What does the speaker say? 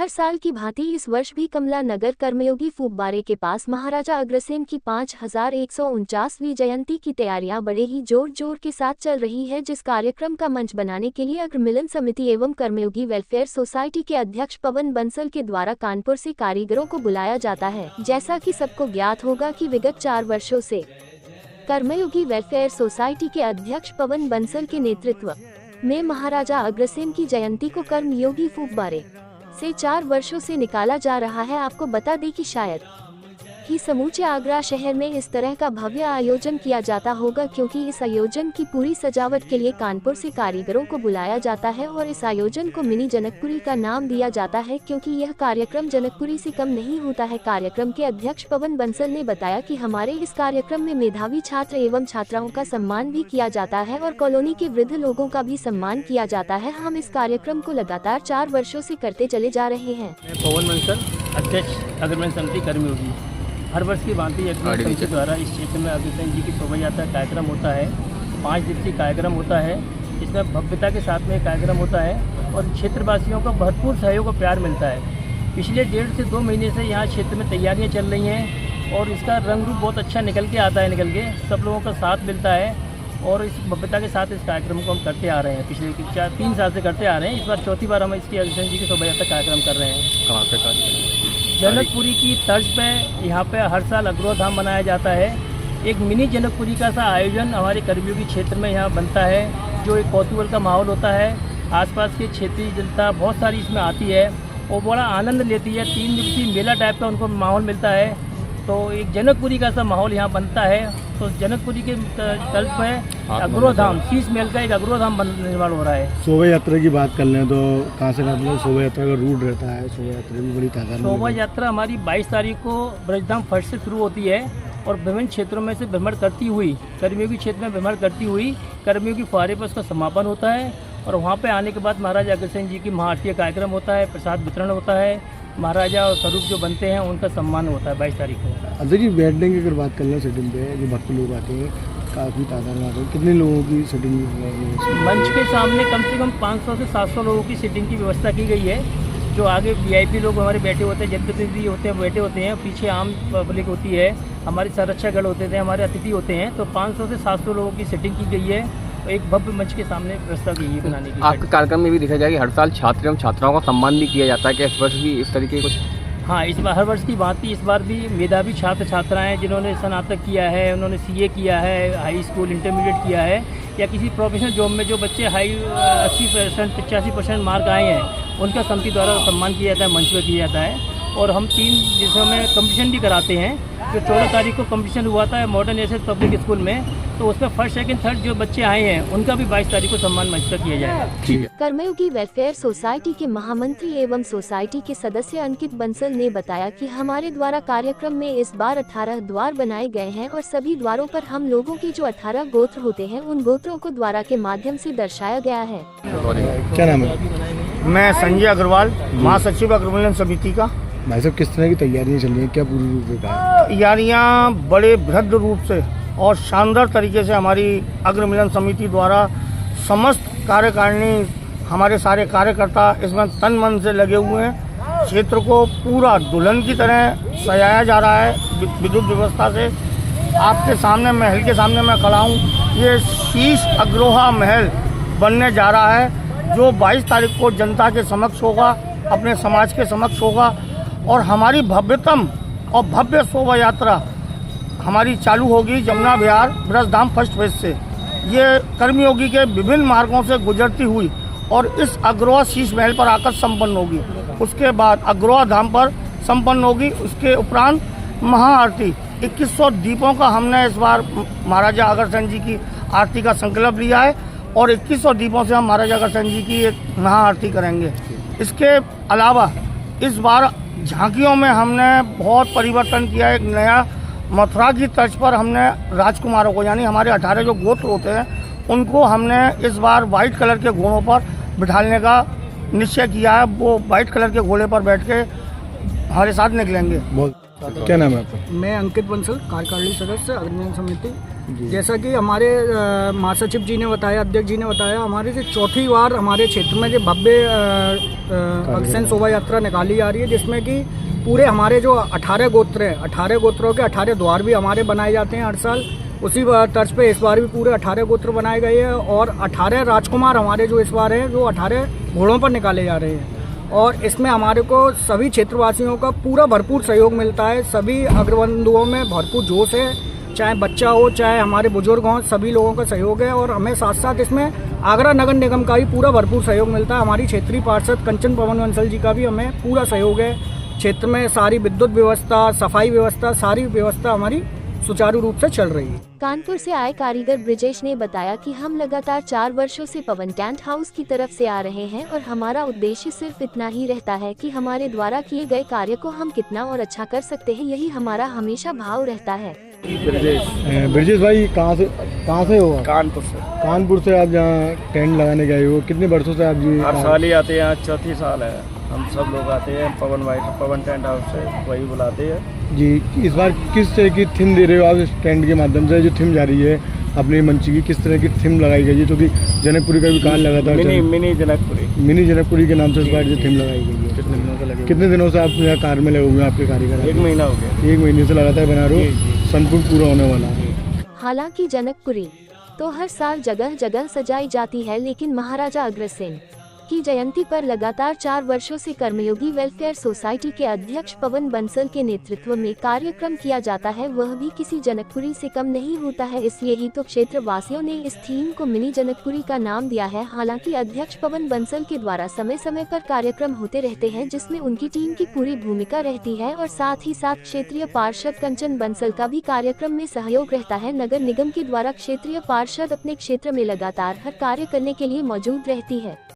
हर साल की भांति इस वर्ष भी कमला नगर कर्मयोगी फुब्बारे के पास महाराजा अग्रसेन की 5149वीं जयंती की तैयारियां बड़े ही जोर के साथ चल रही है, जिस कार्यक्रम का मंच बनाने के लिए अग्र मिलन समिति एवं कर्मयोगी वेलफेयर सोसाइटी के अध्यक्ष पवन बंसल के द्वारा कानपुर से कारीगरों को बुलाया जाता है। जैसा कि सबको ज्ञात होगा कि विगत 4 वर्षों से कर्मयोगी वेलफेयर सोसाइटी के अध्यक्ष पवन बंसल के नेतृत्व में महाराजा अग्रसेन की जयंती को कर्मयोगी फुब्बारे से 4 वर्षों से निकाला जा रहा है। आपको बता दें कि शायद ही समूचे आगरा शहर में इस तरह का भव्य आयोजन किया जाता होगा, क्योंकि इस आयोजन की पूरी सजावट के लिए कानपुर से कारीगरों को बुलाया जाता है और इस आयोजन को मिनी जनकपुरी का नाम दिया जाता है, क्योंकि यह कार्यक्रम जनकपुरी से कम नहीं होता है। कार्यक्रम के अध्यक्ष पवन बंसल ने बताया कि हमारे इस कार्यक्रम में मेधावी छात्र एवं छात्राओं का सम्मान भी किया जाता है और कॉलोनी के वृद्ध लोगों का भी सम्मान किया जाता है। हम इस कार्यक्रम को लगातार 4 वर्षों से करते चले जा रहे हैं। पवन बंसल, अध्यक्ष अग्र मिलन समिति कर्मयोगी। हर वर्ष की भांति अग्र समिति द्वारा इस क्षेत्र में अग्रसेन जी की शोभा यात्रा कार्यक्रम होता है। 5 दिवसीय कार्यक्रम होता है। इसमें भव्यता के साथ में कार्यक्रम होता है और क्षेत्रवासियों का भरपूर सहयोग और प्यार मिलता है। पिछले 1.5 से 2 महीने से यहाँ क्षेत्र में तैयारियाँ चल रही हैं और इसका रंग रूप बहुत अच्छा निकल के आता है। सब लोगों का साथ मिलता है और इस भव्यता के साथ इस कार्यक्रम को हम करते आ रहे हैं। पिछले 3 साल से करते आ रहे हैं। इस बार 4थी बार हम इसकी अग्रसेन जी की शोभा यात्रा कार्यक्रम कर रहे हैं। कहाँ पे कार्यक्रम? जनकपुरी की तर्ज पे यहाँ पे हर साल अग्रधाम मनाया जाता है। एक मिनी जनकपुरी का सा आयोजन हमारे कर्मयोगी क्षेत्र में यहाँ बनता है, जो एक कौतूहल का माहौल होता है। आसपास के क्षेत्रीय जनता बहुत सारी इसमें आती है और बड़ा आनंद लेती है। 3 दिवसीय मेला टाइप का उनको माहौल मिलता है, तो एक जनकपुरी का सा माहौल यहाँ बनता है। तो जनकपुरी के तर्ज पे अग्रधाम, शीश महल का एक अग्रधाम निर्माण हो रहा है। शोभा यात्रा की बात कर लें तो कहाँ से मतलब शोभा यात्रा का रूट रहता है? शोभा यात्रा भी बड़ी तादाद में। शोभा यात्रा हमारी 22 तारीख को ब्रजधाम फर्स्ट से शुरू होती है और विभिन्न क्षेत्रों में से भ्रमण करती हुई, कर्मयोगी क्षेत्र में भ्रमण करती हुई कर्मयोगी फुब्बारे पर उसका समापन होता है। और वहाँ पे आने के बाद महाराजा अग्रसेन जी की महाआरती कार्यक्रम होता है, प्रसाद वितरण होता है, महाराजा और स्वरूप जो बनते हैं उनका सम्मान होता है 22 तारीख को। अच्छा जी, बैठने की अगर बात कर लें सेटिंग पे, जो भक्त लोग आते हैं काफ़ी तादाद में आते हैं, कितने लोगों की सेटिंग? मंच के सामने कम से कम 500 से 700 लोगों की सीटिंग की व्यवस्था की गई है। जो आगे VIP लोग हमारे बैठे होते हैं, जनप्रतिनिधि होते हैं, बैठे होते हैं। पीछे आम पब्लिक होती है, हमारे संरक्षकगण होते थे, हमारे अतिथि होते हैं। तो 500 से 700 लोगों की सेटिंग की गई है। एक भव्य मंच के सामने व्यवस्था की है बनाने की। आपके कार्यक्रम में भी देखा जाए कि हर साल छात्र एवं छात्राओं का सम्मान भी किया जाता है, कि इस वर्ष भी इस तरीके कुछ? हाँ, इस बार हर वर्ष की भांति इस बार भी मेधावी छात्र छात्राएं जिन्होंने स्नातक किया है, उन्होंने CA किया है, हाई स्कूल इंटरमीडिएट किया है, या किसी प्रोफेशनल जॉब में जो बच्चे 80% 85% मार्क आए हैं, उनका समिति द्वारा सम्मान किया जाता है, मंच पर किया जाता है। और हम 3 दिवसों में कंपटीशन भी कराते हैं। जो 14 तारीख को कंपटीशन हुआ था मॉडर्न एसेस पब्लिक स्कूल में, तो उसमें फर्स्ट सेकंड थर्ड जो बच्चे आए हैं उनका भी 22 तारीख को सम्मान मंच पर किया जाएगा। ठीक है। कर्मयोगी वेलफेयर सोसाइटी के महामंत्री एवं सोसाइटी के सदस्य अंकित बंसल ने बताया कि हमारे द्वारा कार्यक्रम में इस बार 18 द्वार बनाए गए हैं और सभी द्वारों पर हम लोगों के जो 18 गोत्र होते हैं उन गोत्रों को द्वारा के माध्यम से दर्शाया गया है। क्या नाम है? मैं संजय अग्रवाल, महासचिव अग्र मिलन समिति का। भाई साहब, किस तरह की तैयारियां चल रही हैं? क्या पूरी रूप से तैयारियां बड़े बृहद रूप से और शानदार तरीके से हमारी अग्र मिलन समिति द्वारा समस्त कार्यकारिणी, हमारे सारे कार्यकर्ता इसमें तन मन से लगे हुए हैं। क्षेत्र को पूरा दुल्हन की तरह सजाया जा रहा है विद्युत व्यवस्था से। आपके सामने, महल के सामने मैं खड़ा हूँ। ये शीश अग्रोहा महल बनने जा रहा है, जो 22 तारीख को जनता के समक्ष होगा, अपने समाज के समक्ष होगा। और हमारी भव्यतम और भव्य शोभा यात्रा हमारी चालू होगी जमुना विहार ब्रजधाम फर्स्ट फेज से। ये कर्मयोगी के विभिन्न मार्गों से गुजरती हुई और इस अग्रोहा शीश महल पर आकर संपन्न होगी। उसके बाद अग्रोहा धाम पर संपन्न होगी। उसके उपरांत महाआरती 2100 दीपों का हमने इस बार महाराजा अग्रसेन जी की आरती का संकल्प लिया है और 2100 दीपों से हम महाराजा अग्रसेन जी की एक महाआरती करेंगे। इसके अलावा इस बार झांकियों में हमने बहुत परिवर्तन किया है। एक नया मथुरा की तर्ज पर हमने राजकुमारों को, यानी हमारे 18 जो गोत्र होते हैं, उनको हमने इस बार वाइट कलर के घोड़ों पर बिठाने का निश्चय किया है। वो वाइट कलर के घोड़े पर बैठ के हमारे साथ निकलेंगे। क्या नाम है आपका? मैं अंकित बंसल, कार्यकारिणी सदस्य अग्र मिलन समिति। जैसा कि हमारे महासचिव जी ने बताया, अध्यक्ष जी ने बताया, हमारे से चौथी बार हमारे क्षेत्र में जो भव्य अग्रसेन शोभा यात्रा निकाली जा रही है, जिसमें कि पूरे हमारे जो 18 गोत्र हैं, 18 गोत्रों के 18 द्वार भी हमारे बनाए जाते हैं हर साल। उसी तर्ज पे इस बार भी पूरे 18 गोत्र बनाए गए हैं और 18 राजकुमार हमारे जो इस बार हैं, जो 18 घोड़ों पर निकाले जा रहे हैं। और इसमें हमारे को सभी क्षेत्रवासियों का पूरा भरपूर सहयोग मिलता है। सभी अग्रबंधुओं में भरपूर जोश है, चाहे बच्चा हो चाहे हमारे बुजुर्ग हों, सभी लोगों का सहयोग है। और हमें साथ साथ इसमें आगरा नगर निगम का भी पूरा भरपूर सहयोग मिलता है। हमारी क्षेत्रीय पार्षद कंचन पवन बंसल जी का भी हमें पूरा सहयोग है। क्षेत्र में सारी विद्युत व्यवस्था, सफाई व्यवस्था, सारी व्यवस्था हमारी सुचारू रूप से चल रही है। कानपुर से आए कारीगर ब्रिजेश ने बताया कि हम लगातार 4 वर्षों से पवन टेंट हाउस की तरफ से आ रहे हैं और हमारा उद्देश्य सिर्फ इतना ही रहता है कि हमारे द्वारा किए गए कार्य को हम कितना और अच्छा कर सकते हैं, यही हमारा हमेशा भाव रहता है। ब्रिजेश भाई कहाँ से हो आप? कानपुर से आप यहाँ टेंट लगाने गए हो, कितने वर्षों से आप जी? हर साल ही आते हैं, यहाँ चौथी साल है। हम सब लोग आते हैं पवन टेंट हाउस से, वही बुलाते हैं जी। इस बार किस तरह की थीम दे रहे हो आप इस टेंट के माध्यम से? जो थीम जा रही है अपनी मंची की, किस तरह की थीम लगाई गई है? क्योंकि जनकपुरी का भी कान लगा था, मिनी जनकपुरी के नाम से इस बार जो थीम लगाई गई है। कितने दिनों से आप यहाँ कार में लगे हुए हैं? आपके कारीगर 1 महीना हो गया। 1 महीने से लगातार बना रहे हो, संपूर्ण पूरा होने वाला है। हालांकि जनकपुरी तो हर साल जगह जगह सजाई जाती है, लेकिन महाराजा अग्रसेन की जयंती पर लगातार 4 वर्षों से कर्मयोगी वेलफेयर सोसाइटी के अध्यक्ष पवन बंसल के नेतृत्व में कार्यक्रम किया जाता है, वह भी किसी जनकपुरी से कम नहीं होता है। इसलिए ही तो क्षेत्र वासियों ने इस थीम को मिनी जनकपुरी का नाम दिया है। हालांकि अध्यक्ष पवन बंसल के द्वारा समय समय पर कार्यक्रम होते रहते हैं, जिसमें उनकी टीम की पूरी भूमिका रहती है और साथ ही साथ क्षेत्रीय पार्षद कंचन बंसल का भी कार्यक्रम में सहयोग रहता है। नगर निगम के द्वारा क्षेत्रीय पार्षद अपने क्षेत्र में लगातार हर कार्य करने के लिए मौजूद रहती है।